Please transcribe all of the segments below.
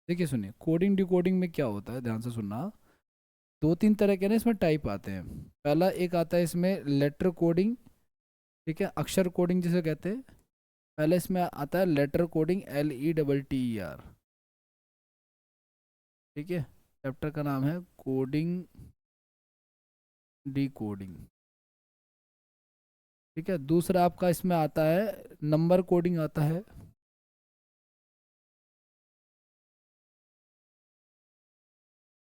देखिए सुनिए, coding decoding में क्या होता है, ध्यान से सुनना। दो तीन तरह के ना इसमें टाइप आते हैं। पहला एक आता है इसमें लेटर कोडिंग, ठीक है, अक्षर कोडिंग जिसे कहते हैं। पहले इसमें आता है लेटर कोडिंग, LETTER, ठीक है। चैप्टर का नाम है कोडिंग डिकोडिंग, ठीक है। दूसरा आपका इसमें आता है नंबर कोडिंग आता है,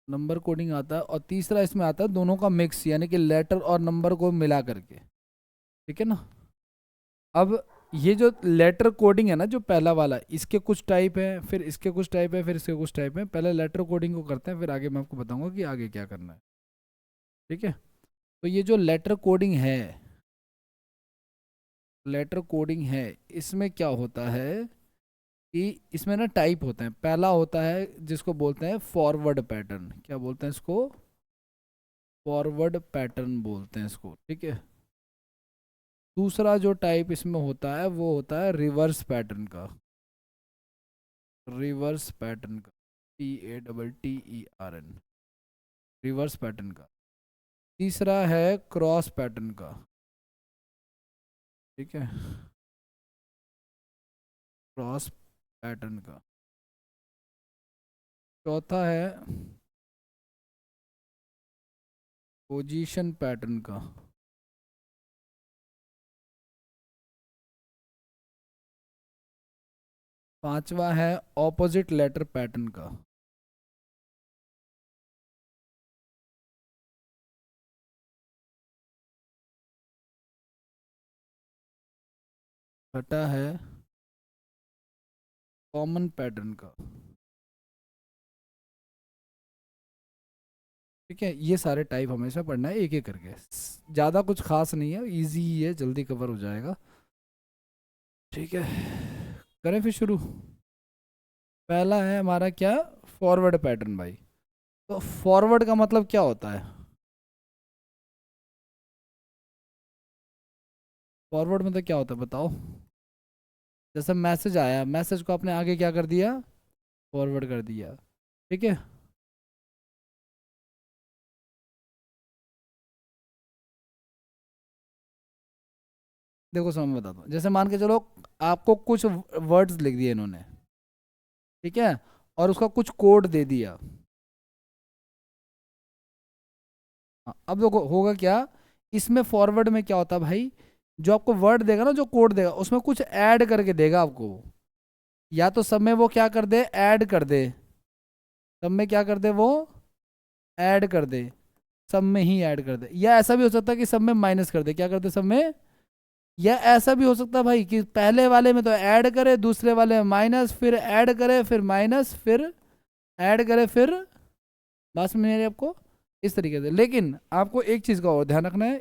नंबर कोडिंग आता है। और तीसरा इसमें आता है दोनों का मिक्स, यानी कि लेटर और नंबर को मिला करके, ठीक है ना। अब ये जो लेटर कोडिंग है ना, जो पहला वाला, इसके कुछ टाइप है, फिर इसके कुछ टाइप है, फिर इसके कुछ टाइप है। पहले लेटर कोडिंग को करते हैं, फिर आगे मैं आपको बताऊंगा कि आगे क्या करना है, ठीक है। तो ये जो लेटर कोडिंग है, लेटर कोडिंग है, इसमें क्या होता है कि इसमें ना टाइप होते हैं। पहला होता है जिसको बोलते हैं फॉरवर्ड पैटर्न, क्या बोलते हैं इसको, फॉरवर्ड पैटर्न बोलते हैं इसको, ठीक है। दूसरा जो टाइप इसमें होता है वो होता है रिवर्स पैटर्न का, रिवर्स पैटर्न का, PATTERN, रिवर्स पैटर्न का। तीसरा है क्रॉस पैटर्न का, ठीक है, क्रॉस पैटर्न का। चौथा है पोजीशन पैटर्न का। पांचवा है ऑपोजिट लेटर पैटर्न का। छठा है कॉमन पैटर्न का, ठीक है। ये सारे टाइप हमेशा पढ़ना है एक एक करके, ज़्यादा कुछ खास नहीं है, इजी ही है, जल्दी कवर हो जाएगा, ठीक है। करें फिर शुरू। पहला है हमारा क्या, फॉरवर्ड पैटर्न भाई। तो फॉरवर्ड का मतलब क्या होता है, फॉरवर्ड मतलब क्या होता है बताओ। जैसे मैसेज आया, मैसेज को आपने आगे क्या कर दिया, फॉरवर्ड कर दिया, ठीक है। देखो समझ में बताता हूँ, जैसे मान के चलो आपको कुछ वर्ड्स लिख दिए इन्होंने, ठीक है, और उसका कुछ कोड दे दिया। हाँ, अब देखो होगा क्या, इसमें फॉरवर्ड में क्या होता है भाई, जो आपको वर्ड देगा ना, जो कोड देगा, उसमें कुछ ऐड करके देगा आपको। या तो सब में वो क्या कर दे, ऐड कर दे, सब में क्या कर दे वो, ऐड कर दे, सब में ही ऐड कर दे। या ऐसा भी हो सकता है कि सब में माइनस कर दे, क्या कर दे सब में। या ऐसा भी हो सकता है भाई कि पहले वाले में तो ऐड करे, दूसरे वाले में माइनस, फिर ऐड करे, फिर माइनस, फिर ऐड करे, फिर, बस मेरे आपको इस तरीके से। लेकिन आपको एक चीज़ का और ध्यान रखना है,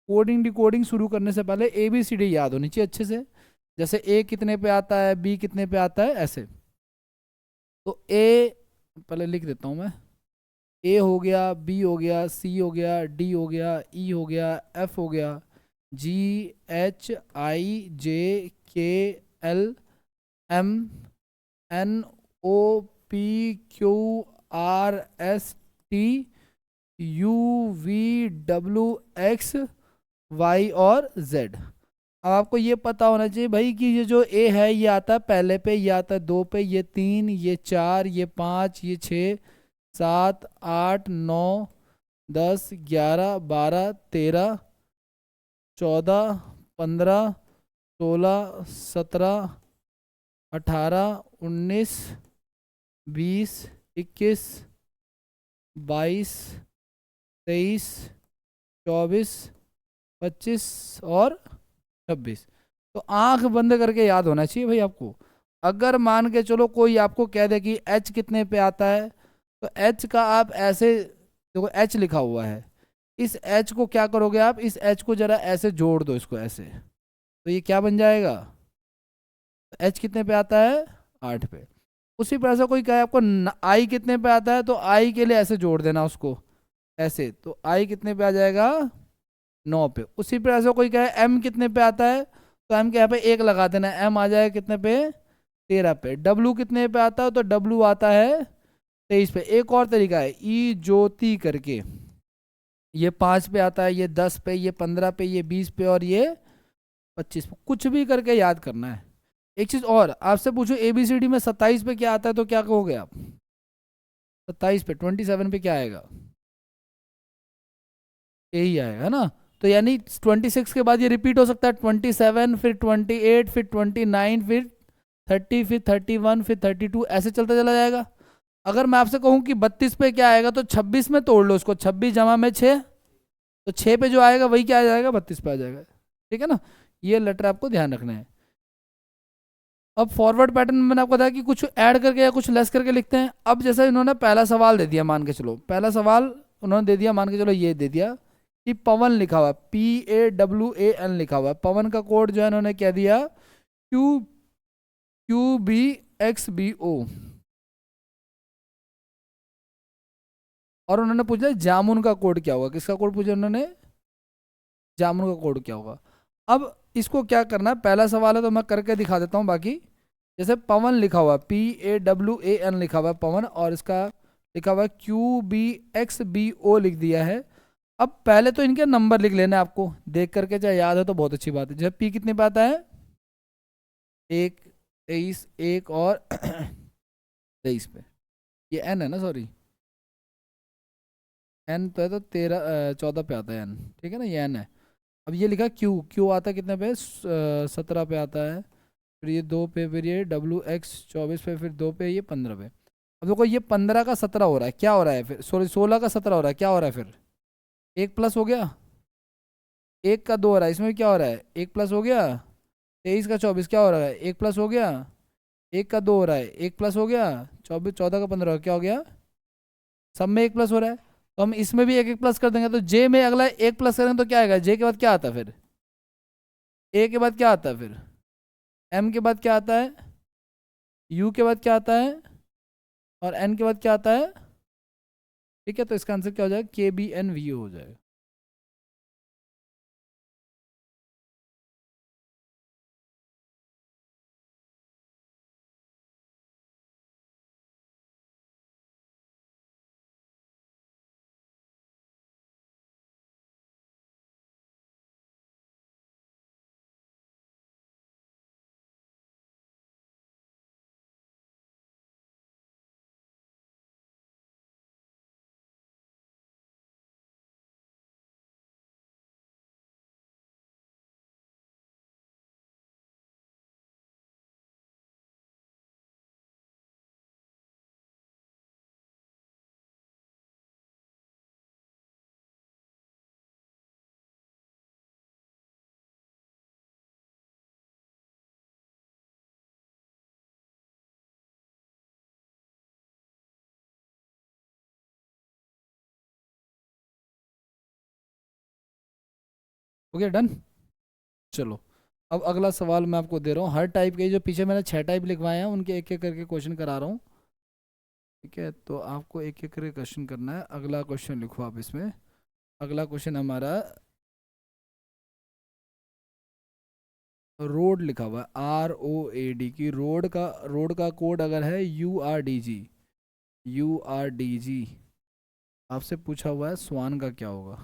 कोडिंग डिकोडिंग शुरू करने से पहले ABCD याद होनी चाहिए अच्छे से। जैसे A कितने पे आता है, B कितने पे आता है, ऐसे। तो A पहले लिख देता हूँ मैं, A हो गया, B हो गया, C हो गया, D हो गया, E हो गया, F हो गया, GHIJKLMNOPQRSTUVWXY और Z। अब आपको ये पता होना चाहिए भाई कि ये जो ए है ये आता है पहले पे, ये आता है दो पे, ये तीन, ये चार, ये पाँच, ये छः, सात, आठ, नौ, 10, 11, 12, 13, 14, 15, 16, 17, 18, 19, 20, 21, 22, 23, 24, 25 और 26। तो आंख बंद करके याद होना चाहिए भाई आपको। अगर मान के चलो कोई आपको कह दे कि एच कितने पे आता है, तो एच का आप ऐसे, देखो एच लिखा हुआ है, इस एच को क्या करोगे आप, इस एच को जरा ऐसे जोड़ दो इसको ऐसे, तो ये क्या बन जाएगा, एच कितने पे आता है, 8 पे। उसी तरह से कोई कहे आपको आई कितने पे आता है, तो आई के लिए ऐसे जोड़ देना उसको ऐसे, तो आई कितने पे आ जाएगा, 9 पे। उसी तरह से कोई कहे एम कितने पे आता है, तो एम के यहाँ पे एक लगा देना, एम आ जाएगा कितने पे, 13 पे। डब्लू कितने पे आता है? तो डब्लू आता है 23 पे। एक और तरीका है, ई ज्योति करके, ये 5 पे आता है, ये 10 पे, ये 15 पे, ये 20 पे और ये 25 पे। कुछ भी करके याद करना है। एक चीज और आपसे पूछो, एबीसीडी में 27 पे क्या आता है, तो क्या कहोगे आप? 27 पे 27 पे क्या आएगा? यही आएगा, है ना? तो यानी 26 के बाद ये रिपीट हो सकता है, 27, फिर 28, फिर 29, फिर 30, फिर 31, फिर 32, ऐसे चलता चला जाएगा। अगर मैं आपसे कहूँ कि 32 पे क्या आएगा, तो 26 में तोड़ लो उसको, 26 जमा में 6, तो 6 पे जो आएगा वही क्या आ जाएगा, 32 पे आ जाएगा। ठीक है ना? ये लेटर आपको ध्यान रखना है। अब फॉरवर्ड पैटर्न में मैंने आपको बताया कि कुछ ऐड करके या कुछ लेस करके लिखते हैं। अब जैसे इन्होंने पहला सवाल दे दिया, मान के चलो पहला सवाल उन्होंने दे दिया, मान के चलो ये दे दिया कि पवन लिखा हुआ है, PAWAN लिखा हुआ है। पवन का कोड जो है इन्होंने क्या दिया, QBXBO। और उन्होंने पूछा जामुन का कोड क्या होगा। किसका कोड पूछा उन्होंने? जामुन का कोड क्या होगा। अब इसको क्या करना है, पहला सवाल है तो मैं करके दिखा देता हूँ। बाकी जैसे पवन लिखा हुआ है, PAWAN लिखा हुआ है पवन, और इसका लिखा हुआ है QBXBO लिख दिया है। अब पहले तो इनके नंबर लिख लेना है आपको, देख करके चाहे याद है तो बहुत अच्छी बात है। जैसे पी कितने पे आता है? 1, 23, 1 और 23 पे। ये एन है ना, सॉरी, एन तो है, तो 13 14 पे आता है एन। ठीक है ना, ये एन है। अब ये लिखा क्यू, क्यू आता है कितने पे? 17 पे आता है। फिर ये 2 पे, फिर ये WX 24 पे, फिर 2 पे, ये 15 पे। अब देखो ये 15 का 17 हो रहा है, क्या हो रहा है फिर? सॉरी 16 का 17 हो रहा है, क्या हो रहा है फिर? एक प्लस हो गया, एक का 2 हो रहा है, इसमें भी क्या हो रहा है? एक प्लस हो गया। 23 का 24 क्या हो रहा है? एक प्लस हो गया। एक का 2 हो रहा है, एक प्लस हो गया। 24, 14 का 15 क्या हो गया? सब में एक प्लस हो रहा है। तो हम इसमें भी एक एक प्लस कर देंगे, तो जे में अगला एक प्लस करेंगे तो क्या आएगा? जे के बाद क्या आता है फिर? ए के बाद क्या आता है फिर? एम के बाद क्या आता है? यू के बाद क्या आता है? और एन के बाद क्या आता है? ठीक है, तो इसका आंसर क्या हो जाएगा? KBNVO हो जाएगा। Okay, done. चलो, अब अगला सवाल मैं आपको दे रहा हूँ। हर टाइप के जो पीछे मैंने 6 टाइप लिखवाए हैं उनके एक एक करके क्वेश्चन करा रहा हूँ। ठीक है, तो आपको एक एक करके क्वेश्चन करना है। अगला क्वेश्चन लिखो आप इसमें। अगला क्वेश्चन हमारा रोड लिखा हुआ है, ROAD की। रोड का कोड अगर है URDG, आपसे पूछा हुआ है स्वान का क्या होगा।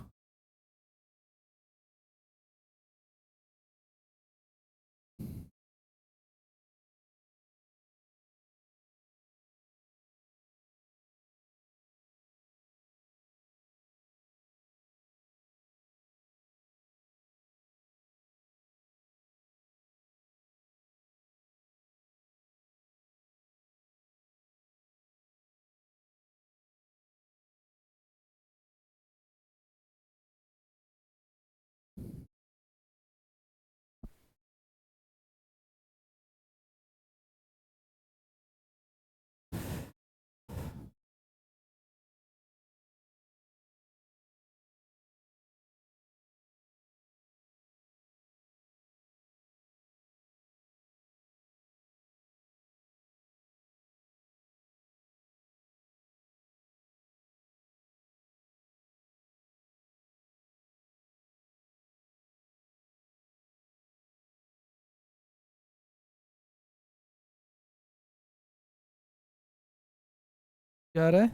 क्या आ रहा है,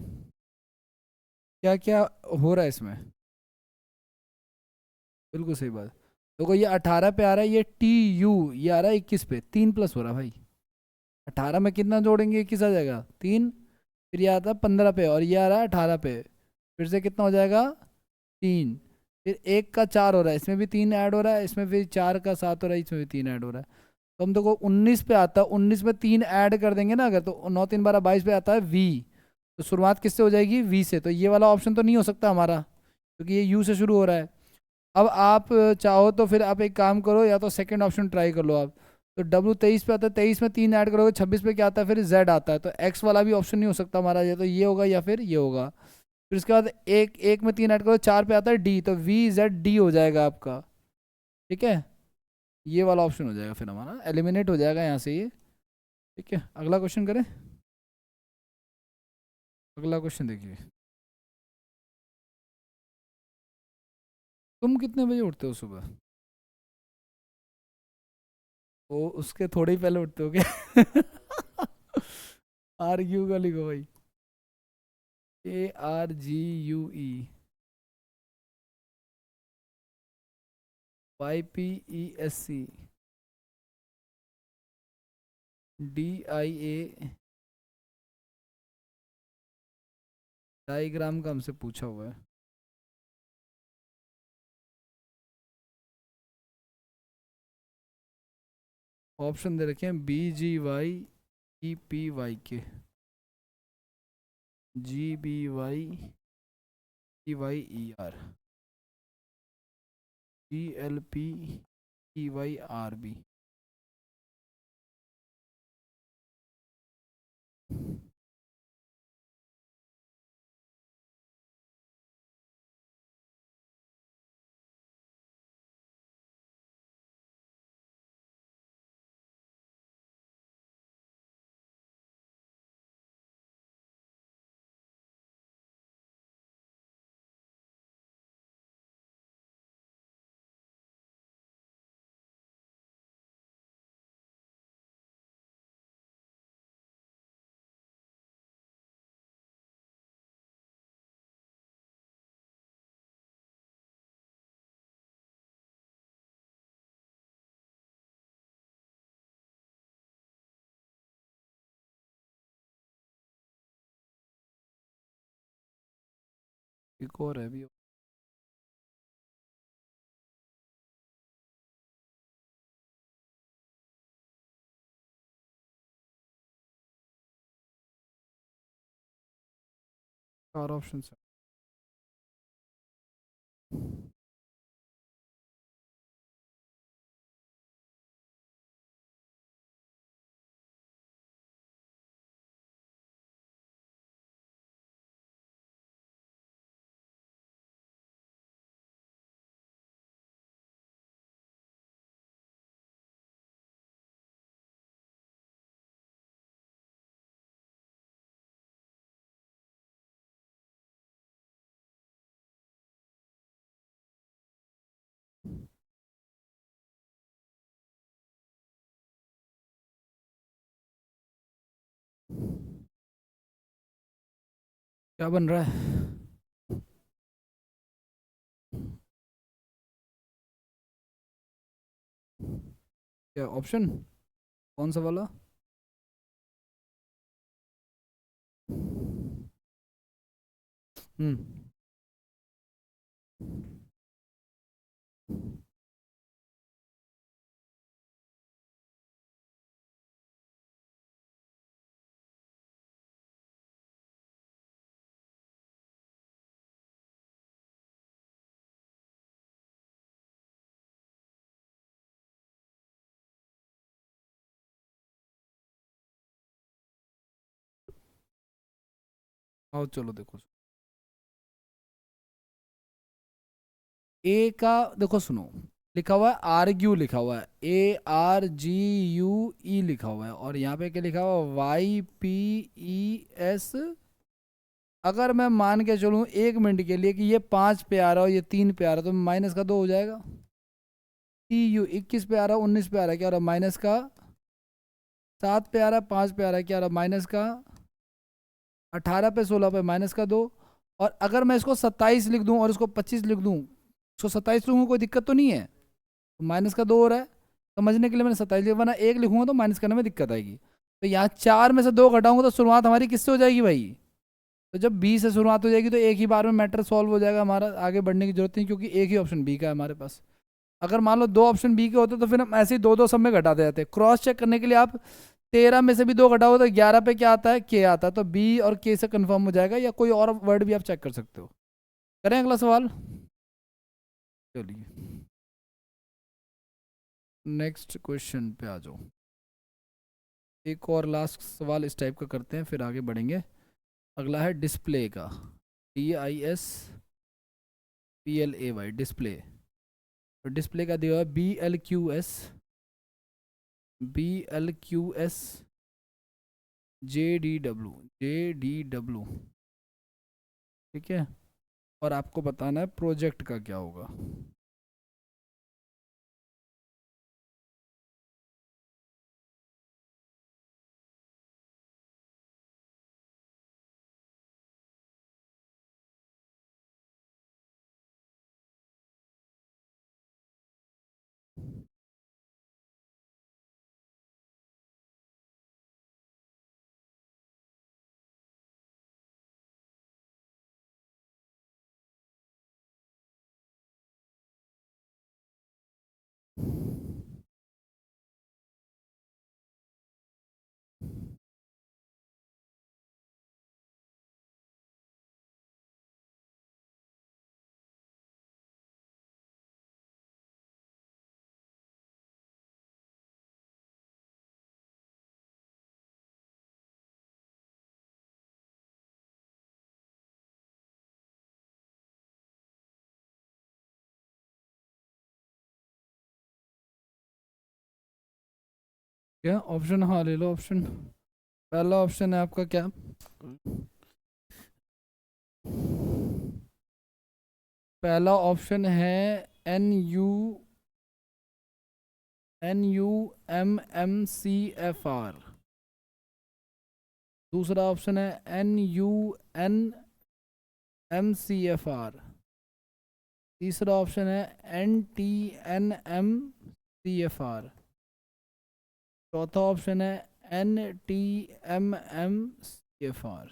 क्या क्या हो रहा है इसमें? बिल्कुल सही बात। देखो ये 18 पे आ रहा है, ये टी यू ये आ रहा है 21 पे, 3+ हो रहा है भाई। 18 में कितना जोड़ेंगे, 21 आ जाएगा, 3। फिर ये आता है 15 पे, और ये आ रहा है 18 पे, फिर से कितना हो जाएगा, 3। फिर 1 का 4 हो रहा है, इसमें भी 3 ऐड हो रहा है, इसमें फिर 4 का 7 हो रहा है, इसमें भी 3 ऐड हो रहा है। तो हम देखो 19 पे आता है, 19 में 3 ऐड कर देंगे ना अगर, तो 9 3 12 22 पे आता है वी। तो शुरुआत किससे हो जाएगी, वी से। तो ये वाला ऑप्शन तो नहीं हो सकता हमारा, क्योंकि ये यू से शुरू हो रहा है। अब आप चाहो तो फिर आप एक काम करो, या तो सेकंड ऑप्शन ट्राई कर लो आप। तो डब्ल्यू 23 पे आता है, 23 में 3 ऐड करोगे, 26 पे क्या आता है, फिर जेड आता है। तो एक्स वाला भी ऑप्शन नहीं हो सकता हमारा, या तो ये होगा या फिर ये होगा। फिर उसके बाद एक एक में 3 ऐड करो, 4 पे आता है डी, तो वी जेड डी हो जाएगा आपका। ठीक है, ये वाला ऑप्शन हो जाएगा, फिर हमारा एलिमिनेट हो जाएगा यहाँ से ये। ठीक है, अगला क्वेश्चन करें। अगला क्वेश्चन देखिए। तुम कितने बजे उठते हो सुबह? वो उसके थोड़े ही पहले उठते हो क्या? आर क्यू का लिखो भाई, ARGUE, YPESC, DIA। डाइग्राम का हमसे पूछा हुआ है। ऑप्शन दे रखे हैं BGYEPYK, GBYEYER, GLPEYRB। एक और है भी। चार ऑप्शन है। क्या बन रहा है? क्या ऑप्शन, कौन सा वाला? हम्म। आओ चलो देखो। ए का देखो सुनो, लिखा हुआ है आर्ग्यू, लिखा हुआ है ARGUE लिखा हुआ है, और यहाँ पे क्या लिखा हुआ है, YPES। अगर मैं मान के चलूँ 1 मिनट के लिए कि ये 5 पे आ रहा है और ये 3 पे आ रहा है, तो -2 हो जाएगा। TU 21 पे आ रहा है, 19 पे आ रहा है, क्या हो रहा है, -7 पे आ रहा है, 5 पे आ रहा है, क्या हो रहा है, -का 18 पे 16 पे -2। और अगर मैं इसको 27 लिख दूं और इसको 25 लिख दूं, इसको 27 लिखूंगा कोई दिक्कत तो नहीं है, तो -2 हो रहा है। समझने के लिए मैंने 27 लिखा, वरना 1 लिखूंगा तो माइनस करने में दिक्कत आएगी। तो यहाँ 4 में से 2 घटाऊंगा तो शुरुआत हमारी किससे हो जाएगी भाई? तो जब बी से शुरुआत हो जाएगी तो एक ही बार में मैटर सॉल्व हो जाएगा हमारा, आगे बढ़ने की जरूरत नहीं, क्योंकि एक ही ऑप्शन बी का है हमारे पास। अगर मान लो 2 ऑप्शन बी के होते तो फिर हम ऐसे ही 2 2 सब में घटाते जाते। क्रॉस चेक करने के लिए आप 13 में से भी 2 घटाओ तो 11 पे क्या आता है? के आता है। तो बी और के से कंफर्म हो जाएगा, या कोई और वर्ड भी आप चेक कर सकते हो। करें अगला सवाल? चलिए नेक्स्ट क्वेश्चन पे आ जाओ। एक और लास्ट सवाल इस टाइप का करते हैं, फिर आगे बढ़ेंगे। अगला है डिस्प्ले का, DISPLAY, डिस्प्ले। तो डिस्प्ले का दिया हुआ है BLQS JDW। ठीक है, और आपको बताना है प्रोजेक्ट का क्या होगा। क्या ऑप्शन? हाँ ले लो ऑप्शन। पहला ऑप्शन है आपका क्या? पहला ऑप्शन है NUMMCFR। दूसरा ऑप्शन है NUNMCFR। तीसरा ऑप्शन है NTNMCFR। चौथा ऑप्शन है NTMMCFR।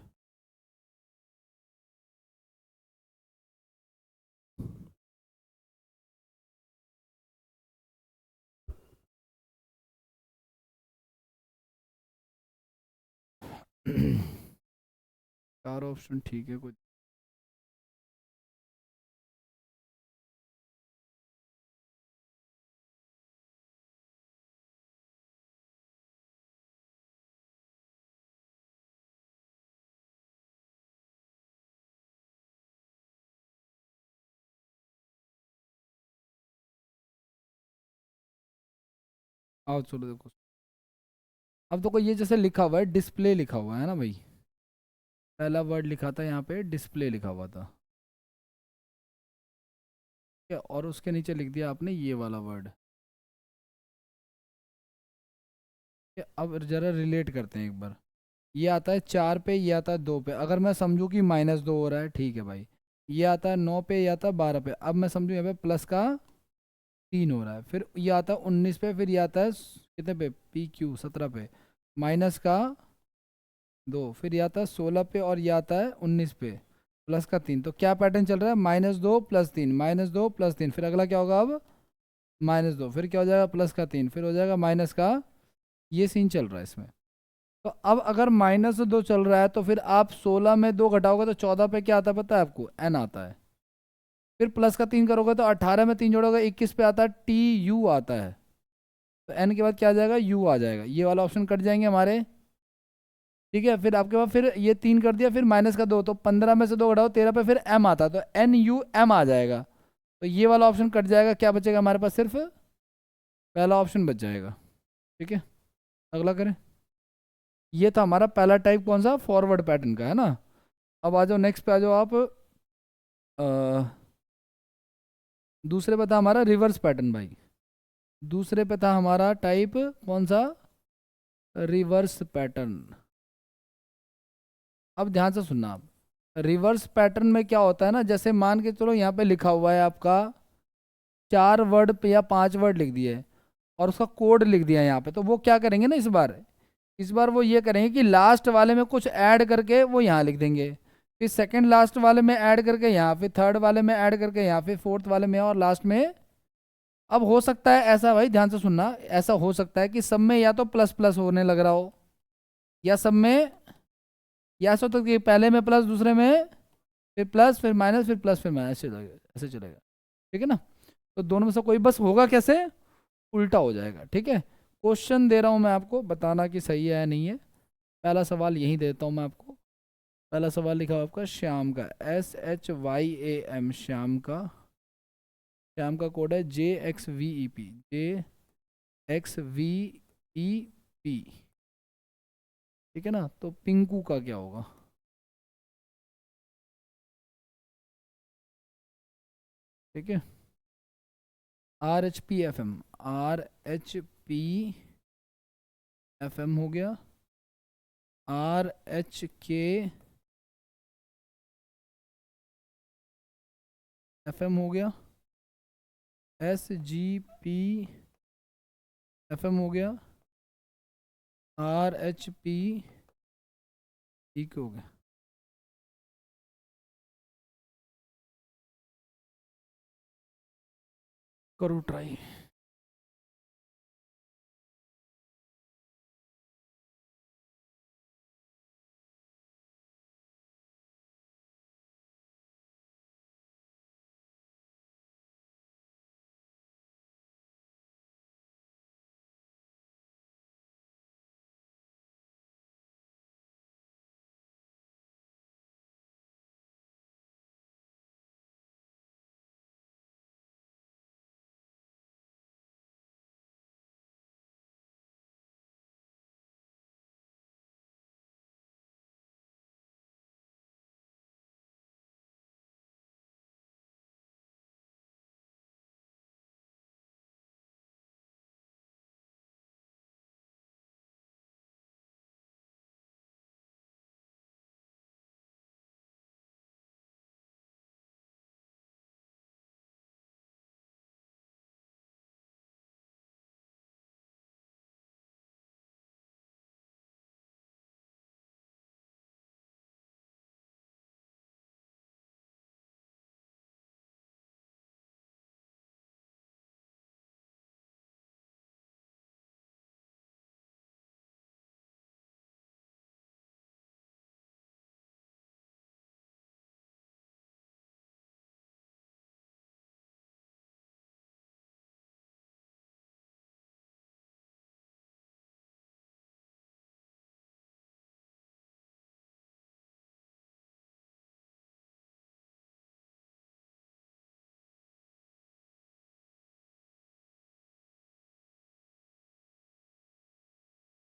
चार ऑप्शन ठीक है कुछ। आओ चलो देखो। अब तो कोई ये जैसे लिखा हुआ है डिस्प्ले लिखा हुआ है ना भाई, पहला वर्ड लिखा था यहाँ पे डिस्प्ले लिखा हुआ था, ठीक है, और उसके नीचे लिख दिया आपने ये वाला वर्ड। अब जरा रिलेट करते हैं एक बार। ये आता है 4 पे, ये आता है 2 पे। अगर मैं समझूँ कि -2 हो रहा है, ठीक है भाई। ये आता है 9 पे, ये आता है 12 पे। अब मैं समझूँ यहाँ पे प्लस का 3 हो रहा है। फिर ये आता है 19 पे, फिर ये आता है कितने पे? PQ 17 पे, माइनस का 2, फिर ये आता है 16 पे, और ये आता है 19 पे, प्लस का 3। तो क्या पैटर्न चल रहा है? -2 + 3, -2 + 3। फिर अगला क्या होगा अब? -2, फिर क्या हो जाएगा? प्लस का 3, फिर हो जाएगा माइनस का। ये सीन चल रहा है इसमें। तो अब अगर -2 चल रहा है तो फिर आप 16 में 2 घटाओगे तो 14 पे क्या आता है पता है आपको? N आता है। फिर प्लस का 3 करोगे तो 18 में 3 जोड़ोगे 21 पे आता है TU आता है। तो N के बाद क्या आ जाएगा? U आ जाएगा। ये वाला ऑप्शन कट जाएंगे हमारे, ठीक है। फिर आपके पास फिर ये 3 कर दिया, फिर -2, तो 15 में से 2 घटाओ 13 पे, फिर M आता है तो NUM आ जाएगा। तो ये वाला ऑप्शन कट जाएगा, क्या बचेगा हमारे पास? सिर्फ पहला ऑप्शन बच जाएगा, ठीक है। अगला करें। ये था हमारा पहला टाइप, कौन सा? फॉरवर्ड पैटर्न का, है ना। अब आ जाओ नेक्स्ट पे, आ जाओ आप। अ, दूसरे पे था हमारा रिवर्स पैटर्न भाई। दूसरे पे था हमारा टाइप कौन सा? Reverse pattern. अब ध्यान से सुनना आप, रिवर्स पैटर्न में क्या होता है ना, जैसे मान के चलो यहाँ पे लिखा हुआ है आपका 4 वर्ड पे या 5 वर्ड लिख दिए और उसका कोड लिख दिया यहाँ पे, तो वो क्या करेंगे ना इस बार वो ये करेंगे कि लास्ट वाले में कुछ ऐड करके वो यहाँ लिख देंगे, फिर सेकंड लास्ट वाले में ऐड करके यहाँ, फिर थर्ड वाले में ऐड करके यहाँ, फिर फोर्थ वाले में और लास्ट में। अब हो सकता है ऐसा, भाई ध्यान से सुनना, ऐसा हो सकता है कि सब में या तो प्लस प्लस होने लग रहा हो, या सब में, या ऐसा तो कि पहले में प्लस, दूसरे में फिर प्लस, फिर माइनस, फिर प्लस, फिर माइनस, ऐसे चलेगा। ठीक है ना, तो दोनों में से कोई बस होगा कैसे, उल्टा हो जाएगा। ठीक है, क्वेश्चन दे रहा हूँ मैं आपको, बताना कि सही है या नहीं है। पहला सवाल यही देता हूँ मैं आपको। पहला सवाल लिखा हुआ आपका श्याम का, SHYAM, श्याम का कोड है JXVEP, JXVEP। ठीक है ना, तो पिंकू का क्या होगा? ठीक है, RHPFM, RHPFM हो गया, RHKFM हो गया, SGPFM हो गया, RHP ठीक हो गया। करो ट्राई।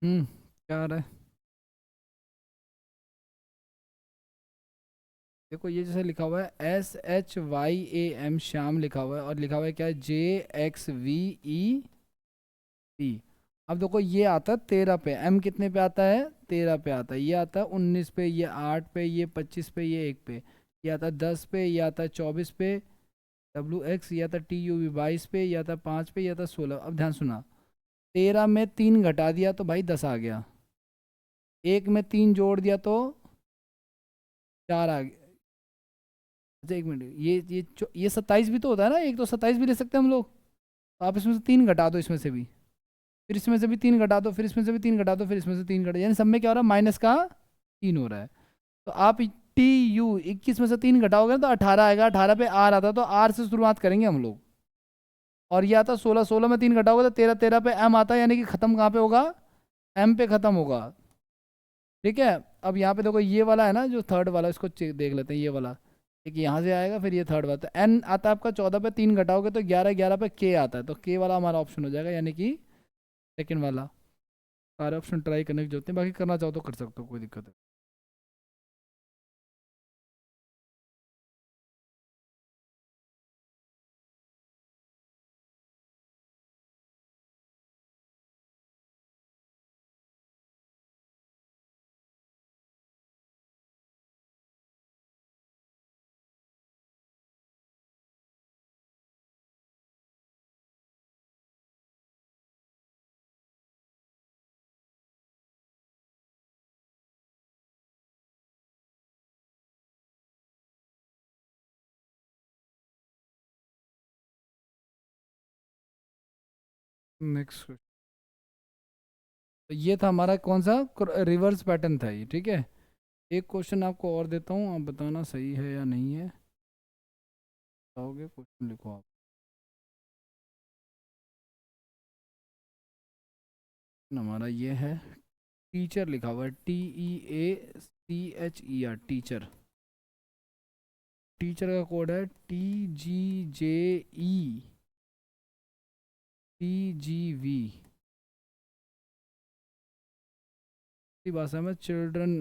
क्या आ रहा है? देखो ये जैसे लिखा हुआ है SHYAM, श्याम लिखा हुआ है, और लिखा हुआ है क्या, JXVEP। अब देखो ये आता है 13 पे, M कितने पे आता है, 13 पे आता है, ये आता है 19 पे, ये 8 पे, ये 25 पे, ये 1 पे, ये आता है 10 पे, ये आता है 24 पे, WX, ये आता है TUV 22 पे, ये आता है 5 पे, ये आता है 16। अब ध्यान सुना, 13 में 3 घटा दिया तो भाई 10 आ गया, 1 में 3 जोड़ दिया तो 4 आ गया। अच्छा एक मिनट, ये 27 भी तो होता है ना, एक तो 27 भी ले सकते हैं हम लोग, तो आप इसमें से 3 घटा दो, इसमें से भी, फिर इसमें से भी 3 घटा दो, फिर इसमें से भी 3 घटा दो, फिर इसमें से 3 घटा, यानी सब में क्या हो रहा है, माइनस का 3 हो रहा है। तो आप TU 21 में से 3 घटाओगे तो 18 आएगा, 18 पे R आता है, तो R से शुरुआत करेंगे हम लोग। और ये आता 16, 16 में 3 घटाओगे तो 13, 13 पे M आता है, यानी कि खत्म कहाँ पे होगा, M पे खत्म होगा। ठीक है, अब यहाँ पे देखो ये वाला है ना जो थर्ड वाला, इसको देख लेते हैं, ये वाला एक यहाँ से आएगा, फिर ये थर्ड वाला, तो N आता है आपका 14 पे, 3 घटाओगे तो 11, 11 पे K आता है, तो K वाला हमारा ऑप्शन हो जाएगा, यानी कि सेकंड वाला। सारे ऑप्शन ट्राई करने की जरूरत है, बाकी करना चाहो तो कर सकते हो, कोई दिक्कत है। नेक्स्ट, तो ये था हमारा कौन सा रिवर्स पैटर्न था ये, ठीक है। एक क्वेश्चन आपको और देता हूँ, आप बताना सही है या नहीं है। बताओगे, क्वेश्चन लिखो आप। हमारा ये है, टीचर लिखा हुआ है, TEACHER, टीचर। टीचर का कोड है TGJE TGV। इसी भाषा में चिल्ड्रन।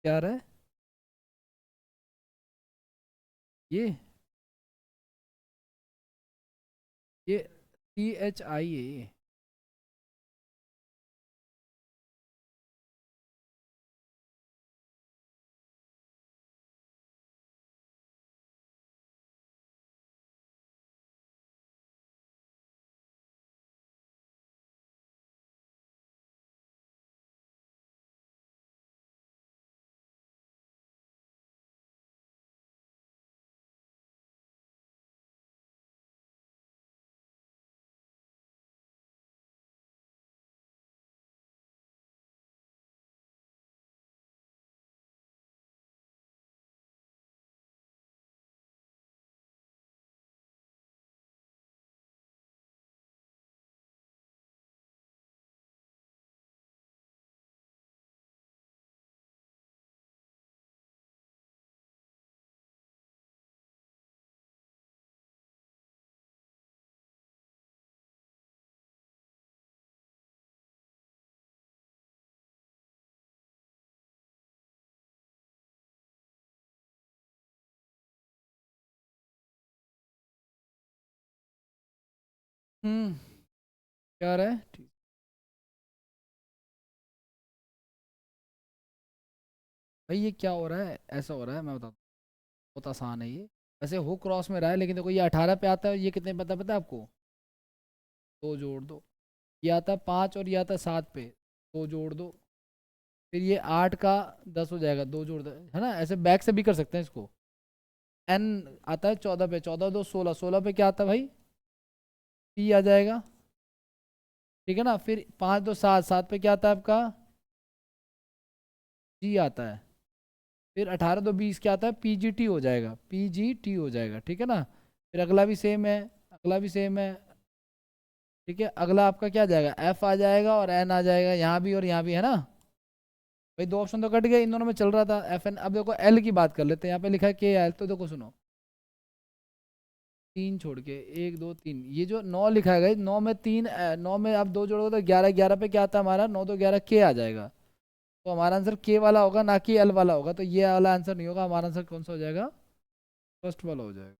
क्या आ रहा है ये CHIA। क्या रहा है? भाई ये क्या हो रहा है? ऐसा हो रहा है, मैं बताता हूँ। बहुत आसान है ये। वैसे हो क्रॉस में रहा है, लेकिन देखो ये 18 पे आता है, ये कितने पता है आपको? दो जोड़ दो। ये आता है 5 और ये आता है 7 पे, दो जोड़ दो। फिर ये 8 का 10 हो जाएगा, दो जोड़ दो, है ना? ऐसे बैक से भी कर सकते हैं इसको। एन आता है 14 पे, 14 दो 16, 16 पे क्या आता है भाई? पी आ जाएगा। ठीक है ना? फिर 5 दो 7, 7 पे क्या आता है आपका? जी आता है। फिर 18 दो 20 क्या आता है? पी जी टी हो जाएगा, पी जी टी हो जाएगा, ठीक है ना? फिर अगला भी सेम है, अगला भी सेम है। ठीक है, अगला आपका क्या आ जाएगा? एफ आ जाएगा और एन आ जाएगा, यहाँ भी और यहाँ भी, है ना? भाई दो ऑप्शन तो कट गए, इन दोनों में चल रहा था एफ एन। अब देखो एल की बात कर लेते हैं, यहाँ पे लिखा है के एल, तो देखो सुनो। तीन छोड़ के, एक दो तीन, ये जो 9 लिखा है, नौ में तीन, 9 में आप दो जोड़ोगे तो 11, 11 पे क्या आता है हमारा? 9 तो 11 के आ जाएगा। तो हमारा आंसर के वाला होगा, ना कि एल वाला होगा। तो ये वाला आंसर नहीं होगा, हमारा आंसर कौन सा हो जाएगा? फर्स्ट वाला हो जाएगा।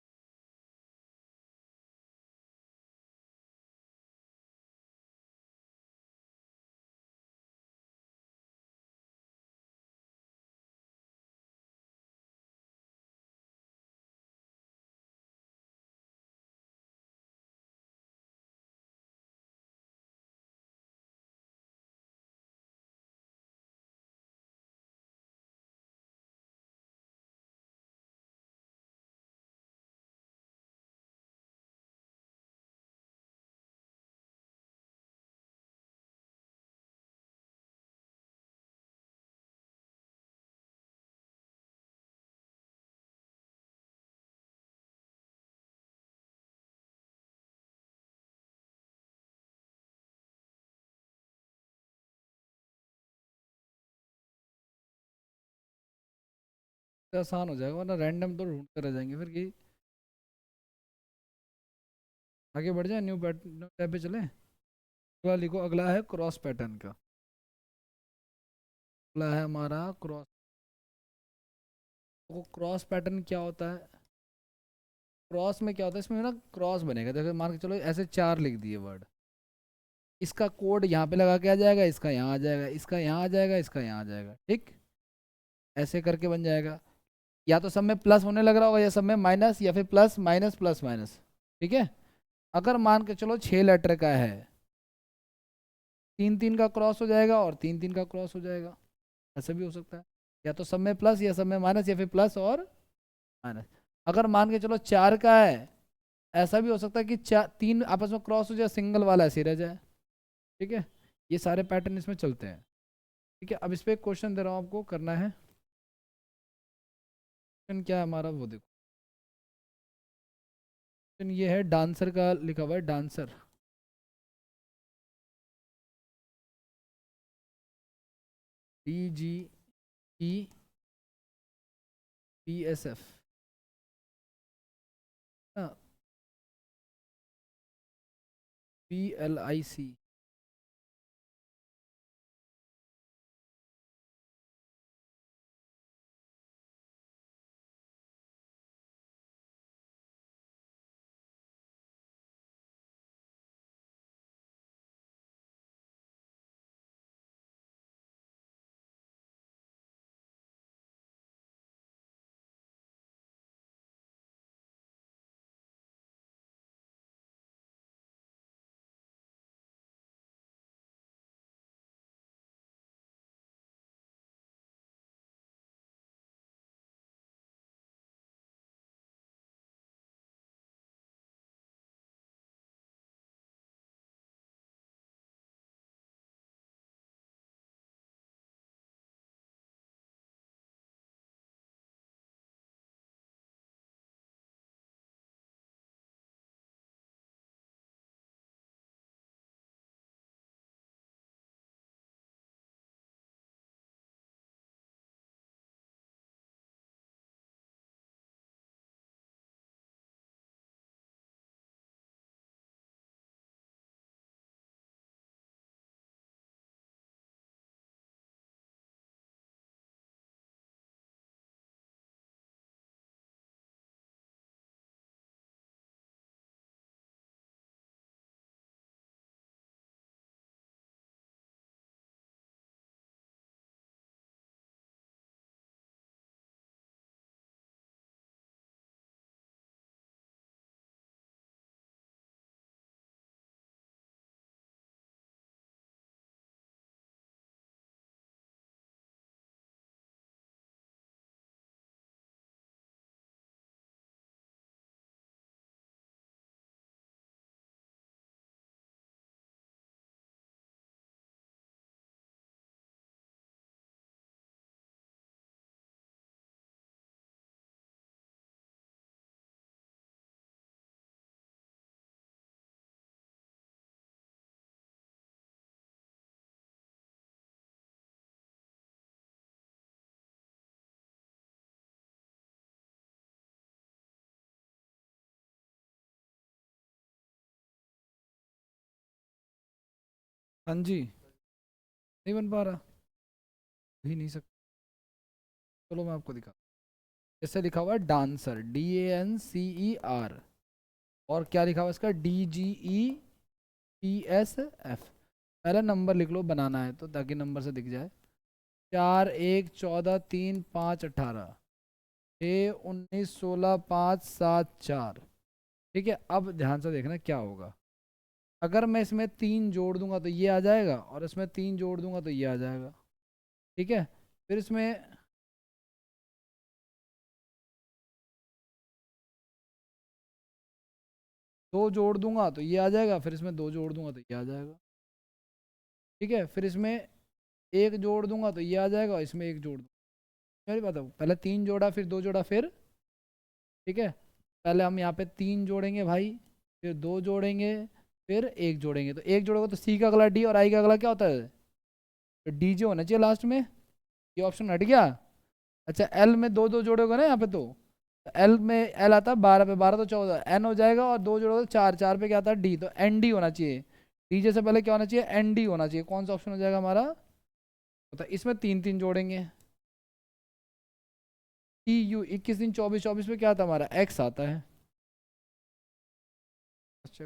तो आसान हो जाएगा, वरना रैंडम तो ढूंढते रह जाएंगे फिर कि। आगे बढ़ जाए, न्यू पैटर्न टैब पे चले। अगला लिखो, अगला है क्रॉस पैटर्न का। अगला है हमारा क्रॉस। तो क्रॉस पैटर्न क्या होता है? क्रॉस में क्या होता है, इसमें ना क्रॉस बनेगा, जैसे मान के चलो ऐसे चार लिख दिए वर्ड। इसका कोड यहाँ पे लगा के आ जाएगा, इसका यहाँ आ जाएगा, इसका यहाँ आ जाएगा, इसका यहाँ आ जाएगा, ठीक? ऐसे करके बन जाएगा। या तो सब में प्लस होने लग रहा होगा, या सब में माइनस, या फिर प्लस माइनस प्लस माइनस। ठीक है। अगर मान के चलो 6 लेटर का है, तीन तीन का क्रॉस हो जाएगा और तीन तीन का क्रॉस हो जाएगा। ऐसा भी हो सकता है। या तो सब में प्लस, या सब में माइनस, या फिर प्लस और माइनस। अगर मान के चलो 4 का है, ऐसा भी हो सकता है कि चार तीन आपस में क्रॉस हो जाए, सिंगल वाला ऐसे ही रह जाए। ठीक है। ये सारे पैटर्न इसमें चलते हैं। ठीक है, अब इस पे एक क्वेश्चन दे रहा हूँ, आपको करना है। क्वेश्चन क्या है हमारा, वो देखो। क्वेश्चन ये है, डांसर का लिखा हुआ है, डांसर। DGEPSF। हाँ, PLIC। हाँ जी, नहीं बन पा रहा, ही नहीं सकता। चलो मैं आपको दिखा, जैसे लिखा हुआ है डांसर, DANCER, और क्या लिखा हुआ है इसका, DGEPSF। पहला नंबर लिख लो, बनाना है तो, ताकि नंबर से दिख जाए। 4 1 14 3 5 18, 6 19 16 5 7 4। ठीक है, अब ध्यान से देखना क्या होगा। अगर मैं इसमें 3 जोड़ दूंगा तो ये आ जाएगा, और इसमें 3 जोड़ दूंगा तो ये आ जाएगा। ठीक है, फिर इसमें 2 जोड़ दूंगा तो ये आ जाएगा, फिर इसमें 2 जोड़ दूंगा तो ये आ जाएगा। ठीक है, फिर इसमें 1 जोड़ दूंगा तो ये आ जाएगा, और इसमें 1 जोड़ दूंगा। मेरी बात है, पहले 3 जोड़ा, फिर 2 जोड़ा, फिर। ठीक है, पहले हम यहाँ पे 3 जोड़ेंगे भाई, फिर 2 जोड़ेंगे, फिर 1 जोड़ेंगे। तो 1 जोड़ोगे तो सी का अगला डी, और आई का अगला क्या होता है, तो डी जो होना चाहिए लास्ट में। ये ऑप्शन हट गया। अच्छा, एल में 2 2 जोड़ोगे ना यहाँ पे, तो एल में एल आता है 12 पे, 12 तो 14, एन हो जाएगा, और 2 जोड़ोगे तो 4, 4 पे क्या आता है, डी, तो एन डी होना चाहिए। डी जैसे पहले क्या होना चाहिए, एन डी होना चाहिए। कौन सा ऑप्शन हो जाएगा हमारा, तो इसमें 3 3 जोड़ेंगे। टी यू 21 3 24, 24 पे क्या आता है हमारा, एक्स आता है। अच्छा,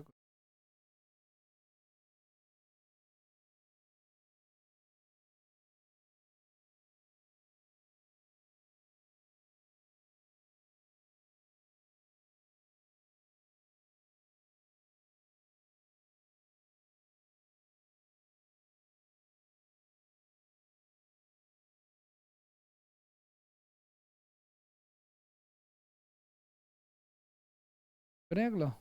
करें अगला।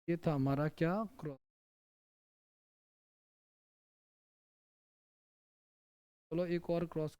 ये था हमारा क्या, क्रॉस। चलो एक और क्रॉस।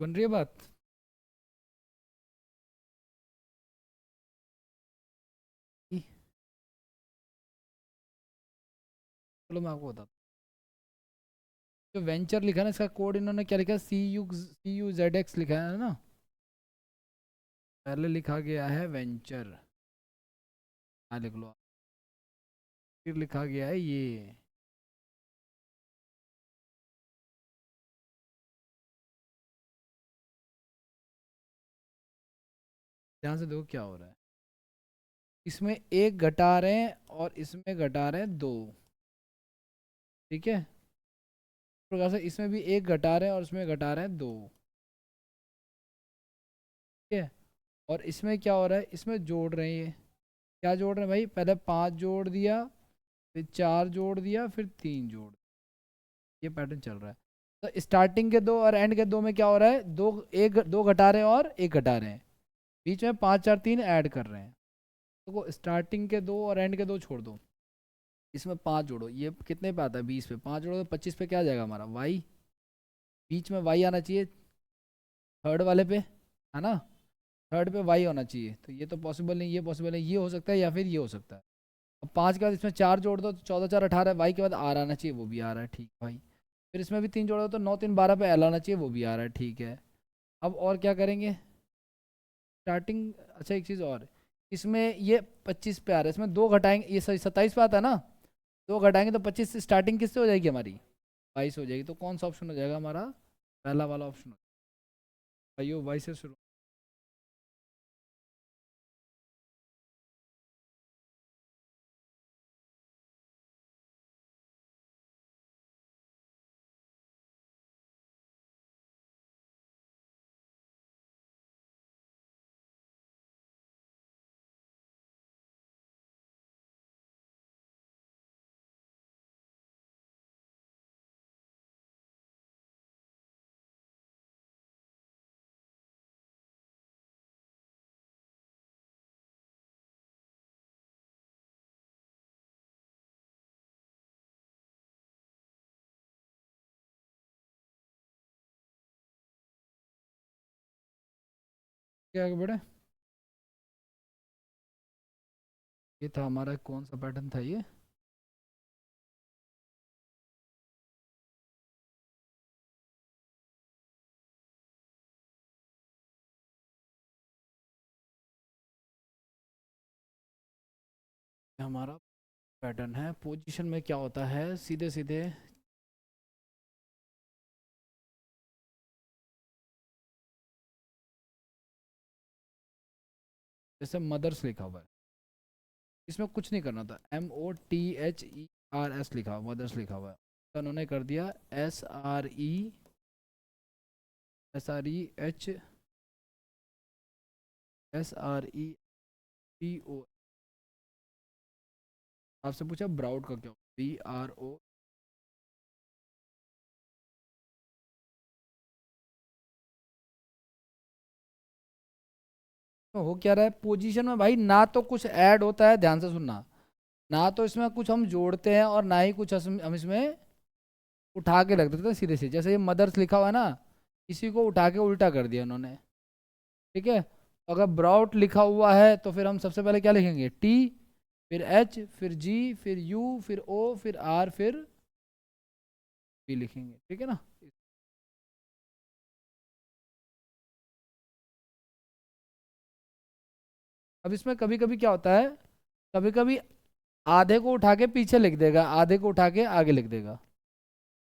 बन रही है बात? चलो मैं आपको बताता हूँ। जो वेंचर लिखा है ना, इसका कोड इन्होंने क्या लिखा है, CUZX लिखा है ना। पहले लिखा गया है वेंचर, हाँ लिख लो। फिर लिखा गया है ये। ध्यान से देखो क्या हो रहा है। इसमें एक घटा रहे हैं और इसमें घटा रहे हैं दो। ठीक है, इस प्रकार से इसमें भी एक घटा रहे हैं और इसमें घटा रहे हैं दो। ठीक है, और इसमें क्या हो रहा है, इसमें जोड़ रहे हैं ये। क्या जोड़ रहे हैं भाई, पहले 5 जोड़ दिया, फिर 4 जोड़ दिया, फिर 3 जोड़। ये पैटर्न चल रहा है। तो स्टार्टिंग के दो और एंड के दो में क्या हो रहा है, दो, एक दो घटा रहे हैं और एक घटा रहे हैं। बीच में 5 4 3 ऐड कर रहे हैं। तो स्टार्टिंग के दो और एंड के दो छोड़ दो, इसमें 5 जोड़ो। ये कितने पे आता है, 20 पे। 5 जोड़ो तो 25 पे क्या आ जाएगा हमारा, वाई। बीच में वाई आना चाहिए, थर्ड वाले पे, है ना। थर्ड पे वाई होना चाहिए। तो ये तो पॉसिबल नहीं, ये पॉसिबल है, ये हो सकता है या फिर ये हो सकता है। अब 5 के बाद इसमें 4 जोड़ दो तो 14 4 18, वाई के बाद आर आना चाहिए, वो भी आ रहा है, ठीक भाई। फिर इसमें भी 3 जोड़ो तो 9 3 12 पे एल आना चाहिए, वो भी आ रहा है, ठीक है। अब और क्या करेंगे, स्टार्टिंग, अच्छा एक चीज़ और, इसमें ये 25 पे आ रहा है, इसमें दो घटाएंगे, ये 27 पे आता है ना। दो घटाएंगे तो 25, स्टार्टिंग किससे हो जाएगी हमारी, 22 हो जाएगी। तो कौन सा ऑप्शन हो जाएगा हमारा, पहला वाला ऑप्शन। भाइयों 22 से शुरू। क्या आगे बढ़े, ये था हमारा, कौन सा पैटर्न था ये। हमारा पैटर्न है, पोजीशन में क्या होता है, सीधे सीधे जैसे मदर्स लिखा हुआ है, इसमें कुछ नहीं करना था, MOTHERS लिखा हुआ, मदर्स लिखा हुआ है, तो उन्होंने कर दिया SRE आपसे पूछा ब्राउड का क्या, BRO। तो हो क्या रहा है पोजीशन में भाई, ना तो कुछ ऐड होता है, ध्यान से सुनना, ना तो इसमें कुछ हम जोड़ते हैं और ना ही कुछ हम इसमें उठा के रख देते हैं सीधे से। जैसे ये मदर्स लिखा हुआ है ना, इसी को उठा के उल्टा कर दिया उन्होंने। ठीक है, तो अगर ब्राउट लिखा हुआ है तो फिर हम सबसे पहले क्या लिखेंगे, T, फिर H, फिर G, फिर U, फिर O, फिर R, फिर B लिखेंगे, ठीक है ना। अब इसमें कभी कभी क्या होता है, कभी कभी आधे को उठा के पीछे लिख देगा, आधे को उठा के आगे लिख देगा,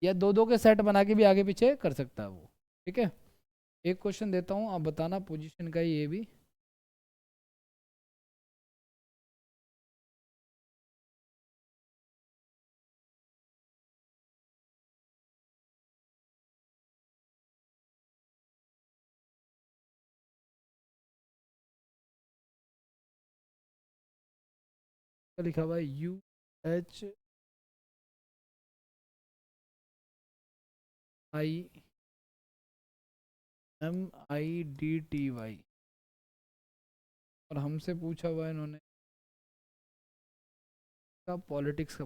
या दो दो के सेट बना के भी आगे पीछे कर सकता है वो। ठीक है, एक क्वेश्चन देता हूँ, आप बताना पोजीशन का ही ये भी। क्या लिखा हुआ है, UHIMIDTY, और हमसे पूछा हुआ है इन्होंने का पॉलिटिक्स का।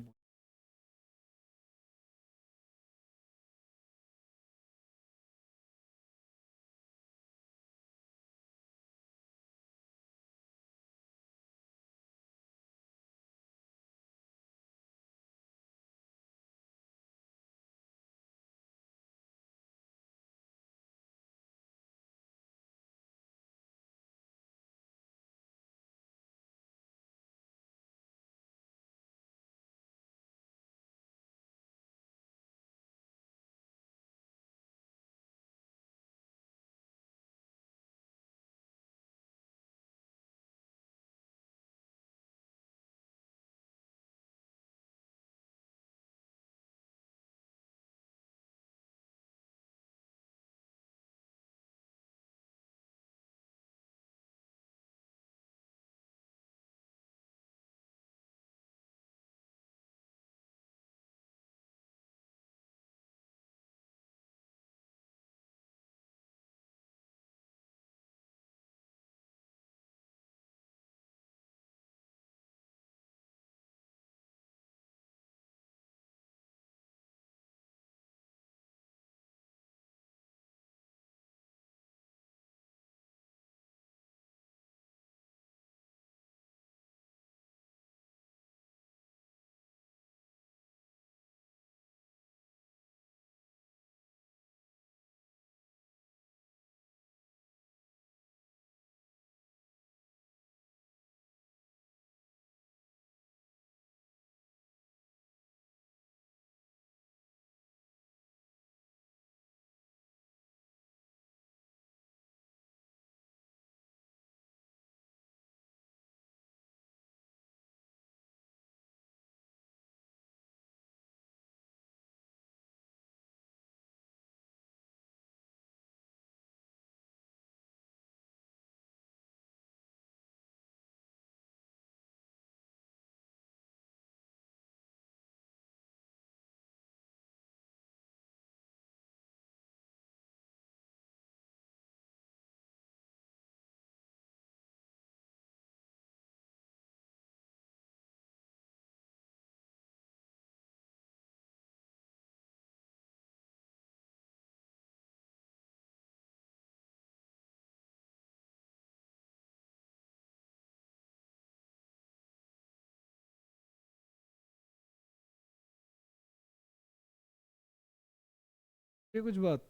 ये कुछ बात।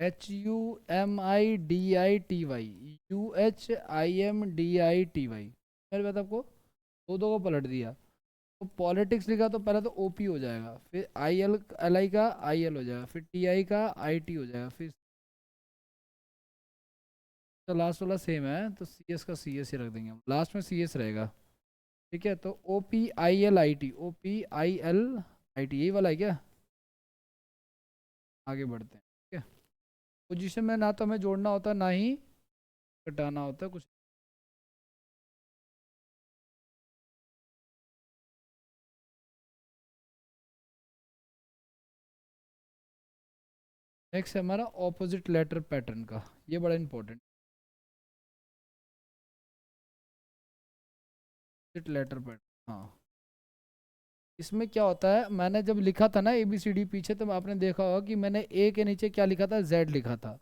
HUMIDITY, UHIMDITY, मेरे बात आपको दो दो को पलट दिया। तो पॉलिटिक्स लिखा तो पहले तो OP हो जाएगा, फिर LI का IL हो जाएगा, फिर TI का IT हो जाएगा, फिर तो लास्ट वाला सेम है तो CS का CS ही रख देंगे हम, लास्ट में CS रहेगा। ठीक है, तो OPILIT, OPILIT यही वाला है क्या? आगे बढ़ते हैं। ठीक है, पोजीशन में ना तो हमें जोड़ना होता ना ही घटाना होता कुछ। नेक्स्ट है हमारा ऑपोजिट लेटर पैटर्न का, ये बड़ा इंपॉर्टेंट। ऑपोजिट लेटर पैटर्न, हाँ। इसमें क्या होता है, मैंने जब लिखा था ना ABCD पीछे, तो आपने देखा होगा कि मैंने A के नीचे क्या लिखा था, Z लिखा था।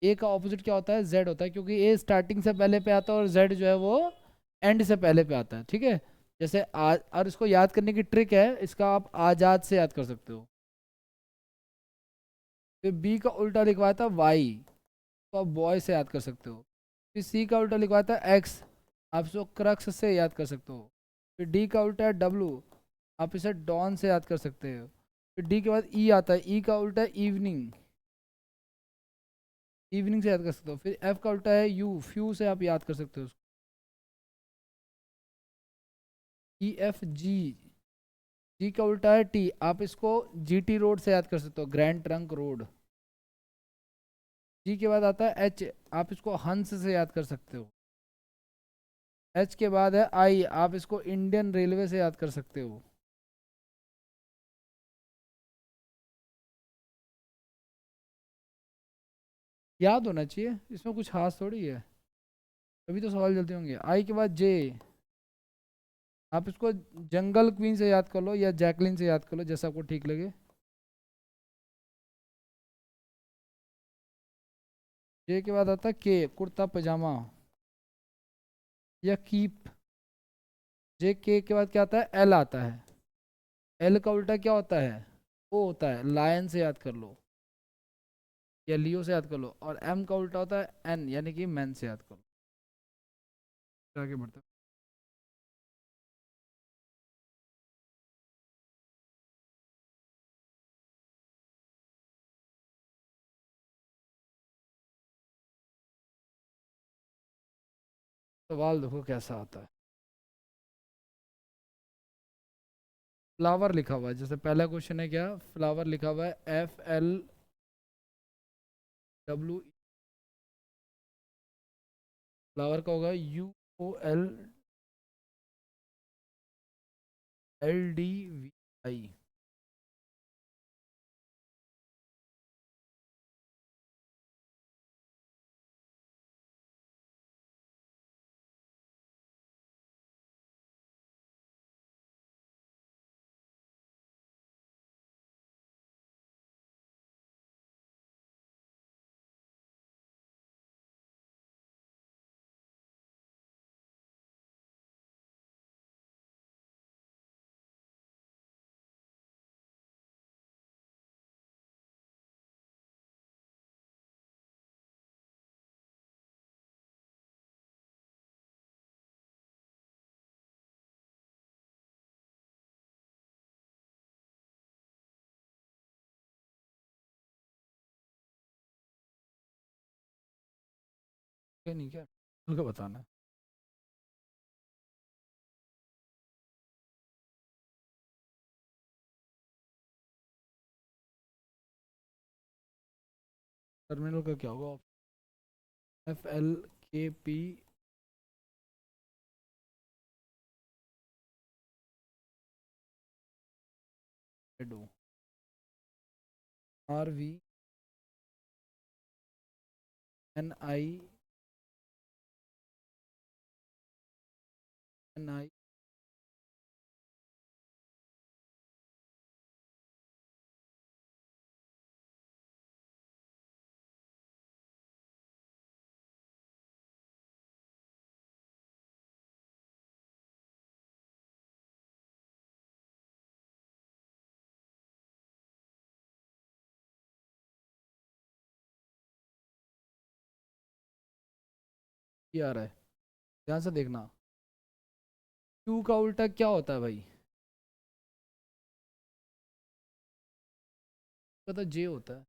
A का ऑपोजिट क्या होता है, Z होता है, क्योंकि A स्टार्टिंग से पहले पे आता है और Z जो है वो एंड से पहले पे आता है। ठीक है, जैसे आज, और इसको याद करने की ट्रिक है, इसका आप आजाद से याद कर सकते हो। फिर B का उल्टा लिखवाया था Y, तो आप बॉय से याद कर सकते हो। फिर C का उल्टा लिखवाया था X, आप इसको क्रक्स से याद कर सकते हो। फिर D का उल्टा है W, आप इसे डॉन से याद कर सकते हो। फिर D के बाद E आता है, E का उल्टा है इवनिंग, इवनिंग से याद कर सकते हो। फिर F का उल्टा है यू, फ्यू से आप याद कर सकते हो। EFG, G का उल्टा है T, आप इसको GT रोड से याद कर सकते हो, ग्रैंड ट्रंक रोड। G के बाद आता है H, आप इसको हंस से याद कर सकते हो। H के बाद है I, आप इसको इंडियन रेलवे से याद कर सकते हो। याद होना चाहिए, इसमें कुछ खास थोड़ी है, तभी तो सवाल जल्दी होंगे। I के बाद J, आप इसको जंगल क्वीन से याद कर लो या जैकलिन से याद कर लो, जैसा आपको ठीक लगे। J के बाद आता है K, कुर्ता पजामा या कीप। K के बाद क्या आता है, L आता है। L का उल्टा क्या होता है, O होता है, लायन से याद कर लो या लियो से याद कर लो। और M का उल्टा होता है N, यानी कि मैन से याद कर लो। आगे बढ़ते हैं। सवाल देखो कैसा आता है। फ्लावर लिखा हुआ है, जैसे पहला क्वेश्चन है क्या, फ्लावर लिखा हुआ है FLW, फ्लावर का होगा UOLLDVI। नहीं क्या उनको बताना है। टर्मिनल का क्या होगा, FLKP, RVNI ये आ रहा है, ध्यान से देखना। क्यू का उल्टा क्या होता है भाई? पता, जे होता है।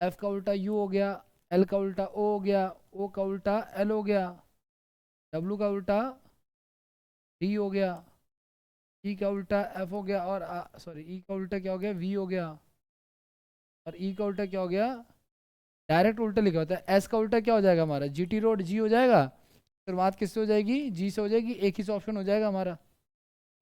एफ का उल्टा यू हो गया, एल का उल्टा ओ हो गया, ओ का उल्टा एल हो गया, डब्लू का उल्टा डी हो गया, ई का उल्टा एफ हो गया, और सॉरी ई का उल्टा क्या हो गया, वी हो गया, और ई का उल्टा क्या हो गया, डायरेक्ट उल्टा लिखा होता है। एस का उल्टा क्या हो जाएगा हमारा, जी टी रोड, जी हो जाएगा। शुरुआत किससे हो जाएगी, जी से हो जाएगी, एक ही से ऑप्शन हो जाएगा हमारा।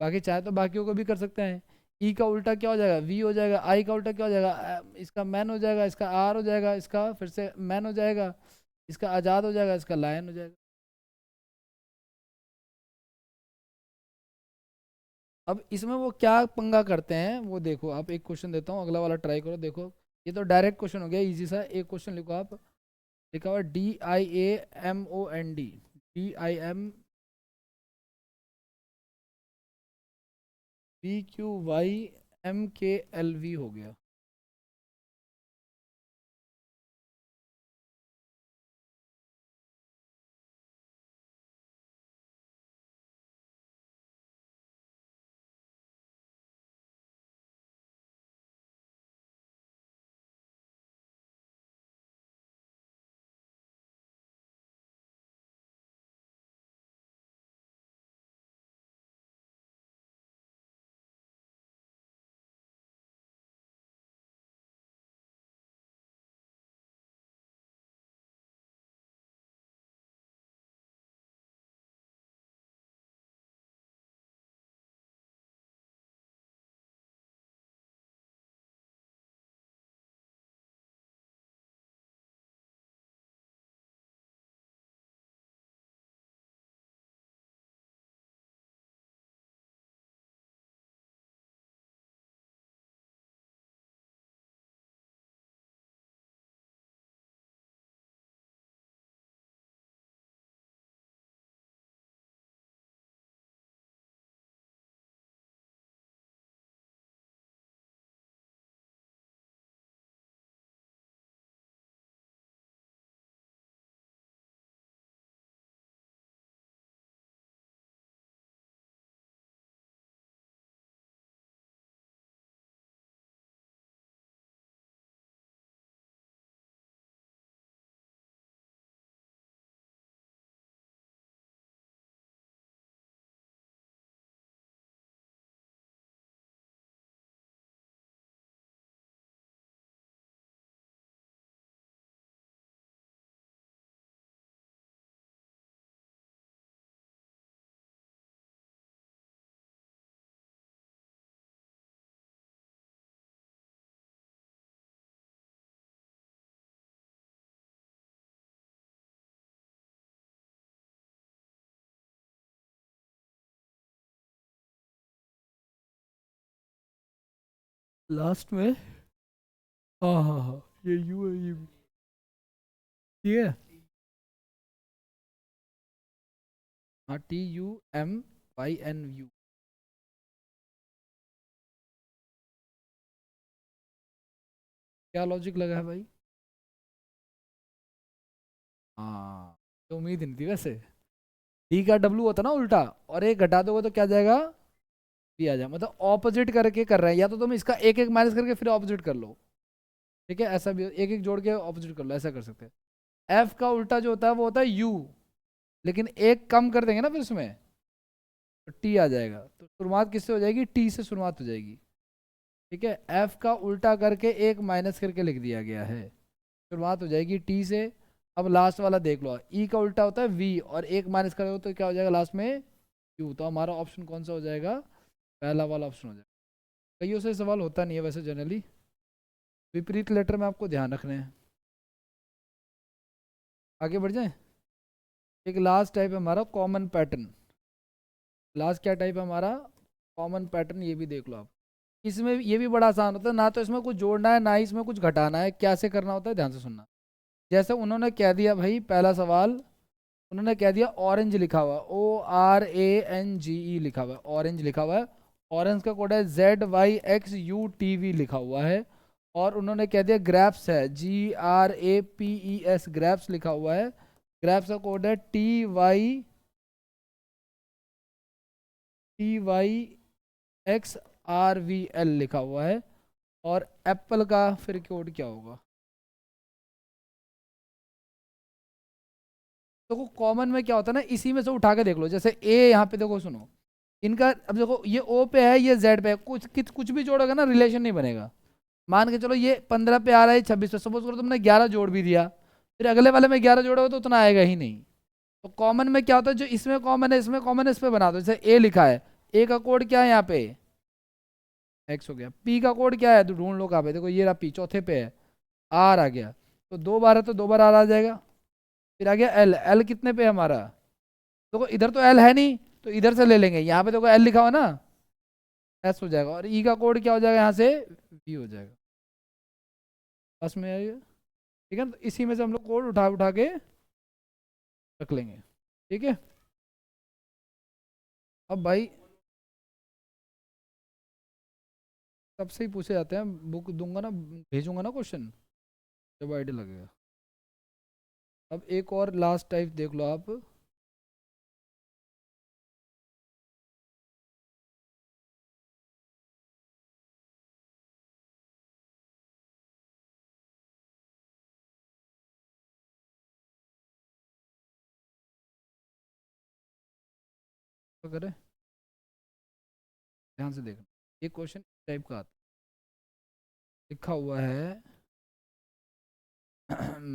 बाकी चाहे तो बाकियों को भी कर सकते हैं। ई का उल्टा क्या हो जाएगा, वी हो जाएगा। आई का उल्टा क्या हो जाएगा, इसका मैन हो जाएगा, इसका आर हो जाएगा, इसका फिर से मैन हो जाएगा, इसका आज़ाद हो जाएगा, इसका लायन हो जाएगा। अब इसमें वो क्या पंगा करते हैं वो देखो, आप एक क्वेश्चन देता हूँ, अगला वाला ट्राई करो, देखो। ये तो डायरेक्ट क्वेश्चन हो गया, इजी सा। एक क्वेश्चन लिखो आप, लिखा हुआ DIAMOND, DIMBQYMKLV हो गया। लास्ट में, हाँ हाँ हाँ, ये यू है, ये भी ठीक है। हाँ, TUMYNU। क्या लॉजिक लगा है भाई? हाँ, तो उम्मीद नहीं थी वैसे। डी का डब्लू होता ना उल्टा, और एक घटा दोगे तो क्या जाएगा, पी आ जाए, मतलब ऑपोजिट करके कर रहे हैं, या तो तुम इसका एक एक माइनस करके फिर ऑपोजिट कर लो। ठीक है, ऐसा भी एक एक जोड़ के ऑपोजिट कर लो, ऐसा कर सकते हैं। एफ का उल्टा जो होता है वो होता है यू, लेकिन एक कम कर देंगे ना फिर उसमें, तो टी आ जाएगा। तो शुरुआत किससे हो जाएगी, टी से शुरुआत हो जाएगी। ठीक है, एफ का उल्टा करके एक माइनस करके लिख दिया गया है, शुरुआत हो जाएगी टी से। अब लास्ट वाला देख लो, ई का उल्टा होता है वी, और एक माइनस करोगे तो क्या हो जाएगा लास्ट में, क्यू। तो हमारा ऑप्शन कौन सा हो जाएगा, पहला वाला ऑप्शन हो जाएगा। कईयों से सवाल होता नहीं है वैसे जनरली, विपरीत लेटर में आपको ध्यान रखने हैं। आगे बढ़ जाए। एक लास्ट टाइप है हमारा कॉमन पैटर्न। लास्ट क्या टाइप है हमारा, कॉमन पैटर्न। ये भी देख लो आप, इसमें ये भी बड़ा आसान होता है, ना तो इसमें कुछ जोड़ना है ना ही इसमें कुछ घटाना है। कैसे करना होता है, ध्यान से सुनना। जैसे उन्होंने कह दिया भाई, पहला सवाल उन्होंने कह दिया ऑरेंज लिखा हुआ, ORANGE लिखा हुआ है, ऑरेंज लिखा हुआ है। ऑरेंज का कोड है ZYXUTV लिखा हुआ है। और उन्होंने कह दिया ग्रैप्स है, GRAPES, ग्रैप्स लिखा हुआ है। ग्रैप्स का कोड है TYXRVL लिखा हुआ है। और एप्पल का फिर कोड क्या होगा? देखो कॉमन में क्या होता है ना, इसी में से उठा के देख लो। जैसे ए यहाँ पे देखो, सुनो इनका, अब देखो ये ओ पे है, ये जेड पे है, कुछ भी जोड़ोगे ना रिलेशन नहीं बनेगा। मान के चलो ये 15 पे आ रहा है, 26 पे, सपोज करो तुमने 11 जोड़ भी दिया, फिर अगले वाले में 11 जोड़ोगे तो उतना आएगा ही नहीं। तो कॉमन में क्या होता है, जो इसमें कॉमन है इसमें कॉमन है, इस पे बना दो। जैसे ए लिखा है, ए का कोड क्या है यहाँ पे? एक्स हो गया। पी का कोड क्या है, तो ढूंढ लो कहाँ पे, देखो ये रहा पी, चौथे पे है, आर आ गया। तो 2 बार है तो 2 बार आर आ जाएगा। फिर आ गया एल, एल कितने पे है हमारा? देखो इधर तो एल है नहीं, तो इधर से ले लेंगे, यहाँ पे देखो एल लिखा हुआ ना, एस हो जाएगा। और ई का कोड क्या हो जाएगा यहाँ से? वी हो जाएगा। बस में आइए, ठीक है। तो इसी में से हम लोग कोड उठा उठा के रख लेंगे, ठीक है। अब भाई कब से ही पूछे जाते हैं, बुक दूंगा ना, भेजूंगा ना क्वेश्चन, जब आइडिया लगेगा। अब एक और लास्ट टाइप देख लो आप। क्या करें, ध्यान से देखना। एक क्वेश्चन टाइप का आता, लिखा हुआ है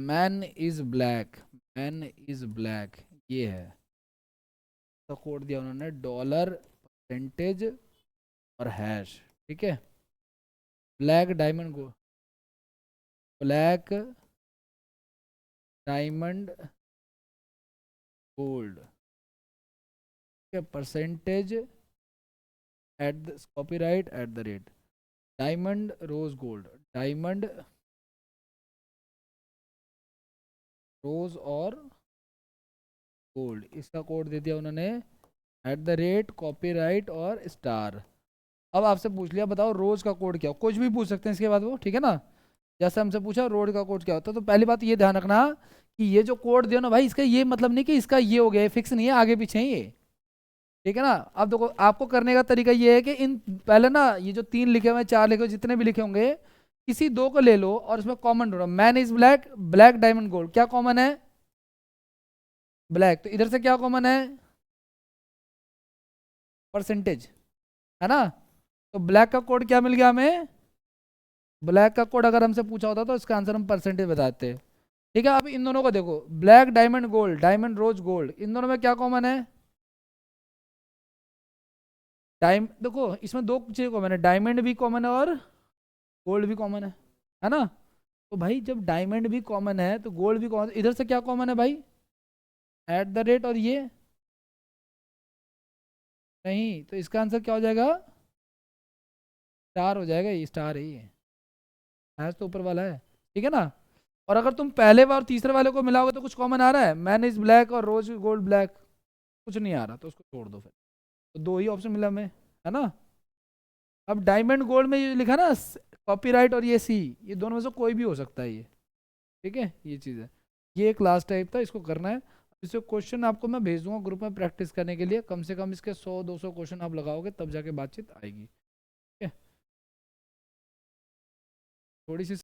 man is black, man is black, ये है तो कोड दिया उन्होंने डॉलर, परसेंटेज और हैश, ठीक है। Black diamond go, black diamond gold, ठीक है। Percentage at the copyright at the rate, diamond rose gold, diamond rose और गोल्ड, इसका कोड दे दिया उन्होंने एट द रेट कॉपीराइट और स्टार। अब आपसे पूछ लिया बताओ रोज का कोड क्या हो, कुछ भी पूछ सकते हैं इसके बाद वो, ठीक है ना। जैसे हमसे पूछा रोड का कोड क्या होता है, तो पहली बात ये ध्यान रखना कि ये जो कोड दिया ना भाई, इसका ये मतलब नहीं कि इसका ये हो गया, फिक्स नहीं है, आगे पीछे है ये, ठीक है ना। अब देखो आपको करने का तरीका ये है कि इन पहले ना ये जो 3 लिखे हुए हैं, 4 लिखे हुए, जितने भी लिखे होंगे, किसी 2 को ले लो और इसमें कॉमन ढूंढो। Man is black, black diamond gold, क्या कॉमन है? ब्लैक। तो इधर से क्या कॉमन है? परसेंटेज, है ना। तो ब्लैक का कोड क्या मिल गया हमें? ब्लैक का कोड अगर हमसे पूछा होता तो इसका आंसर हम परसेंटेज बताते, ठीक है। अब इन दोनों को देखो, black diamond gold, diamond rose gold, इन दोनों में क्या कॉमन है? टाइम, देखो इसमें 2 चीजें कॉमन है, डायमंड भी कॉमन है और गोल्ड भी कॉमन है ना। तो भाई जब डायमंड भी कॉमन है तो गोल्ड भी कॉमन, इधर से क्या कॉमन है भाई? एट द रेट, और ये नहीं, तो इसका आंसर क्या हो जाएगा? स्टार हो जाएगा, ये स्टार है ये, हैश तो ऊपर वाला है, ठीक है ना। और अगर तुम पहले बार तीसरे वाले को मिलाओगे तो कुछ कॉमन आ रहा है? मैन इज ब्लैक और रोज गोल्ड ब्लैक, कुछ नहीं आ रहा, तो उसको छोड़ दो फिर। तो 2 ही ऑप्शन मिला हमें, है ना। अब डायमंड गोल्ड में ये लिखा ना कॉपीराइट और ये सी, ये दोनों में से कोई भी हो सकता है ये, ठीक है। ये चीज़ है, ये एक लास्ट टाइप था, इसको करना है। इससे क्वेश्चन आपको मैं भेज दूंगा ग्रुप में प्रैक्टिस करने के लिए, कम से कम इसके 100-200 क्वेश्चन आप लगाओगे तब जाके बातचीत आएगी, ठीक है। थोड़ी सी